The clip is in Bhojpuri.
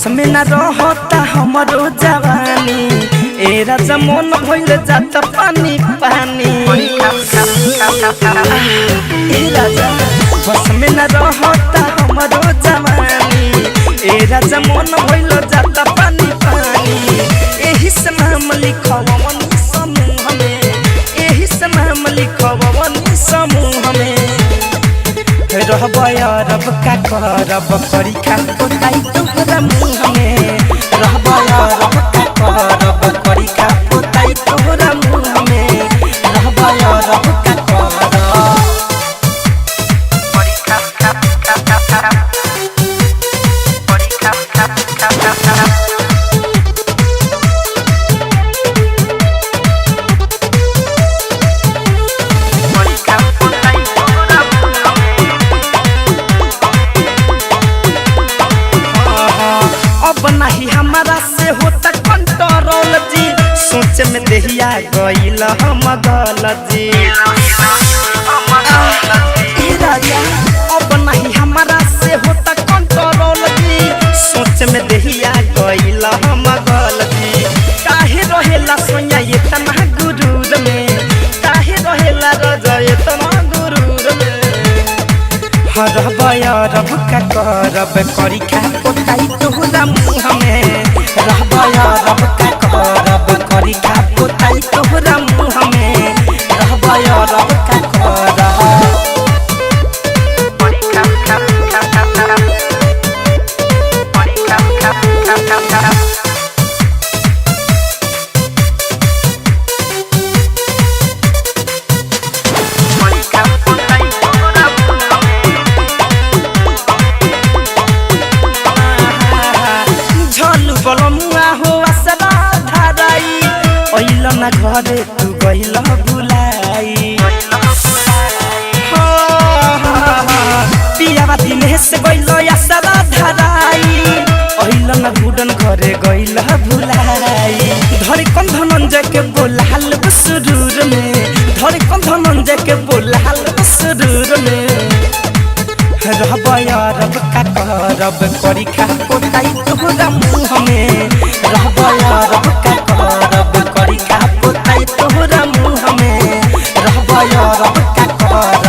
बस में न रहता हमरो जवानी ए राजा मन भइल जात पानी पानी ए राजा बस में न रहता हमरो जवानी ए राजा मन भइल जात पानी पानी एही से नाम लिखवनी समूह में एही से नाम लिखवनी समूह में रहब यारब का करब करी का पोताई तोहरा मुँह में रहब यारब का करब करी का पोताई तोहरा मुँह में रहब यारब का करब नहीं हमारा से होता कंट्रोल जी सोच में देहिया गइल हम गलती राजा अब नहीं हमारा से होता कंट्रोल जी सोच में देहिया गइल हम गलती काहे रहेला सोया इतना गुरूर में काहे रहेला राजा इतना गुरूर में रहब यारब का करब करी का पोताई तोहरा मुँह में रहब यारब का करब करी का पोताई तोहरा मुँह में रहब यारब का करब बलमुआ हो असला धाराई ओइल ना घरे तू गइल भुलाई पियावा दिने से गइल असला धाराई ओइल ना गुडन घरे गइल भुलाई धरे कौन धनंजय के बोलाल सुरूर में धरे कौन धनंजय के बोलाल सुरूर में रहब यारब का करब करी का पोताई तोहरा मुँह में रहब यारब का करब करी का पोताई तोहरा मुँह में रहब यारब का करब।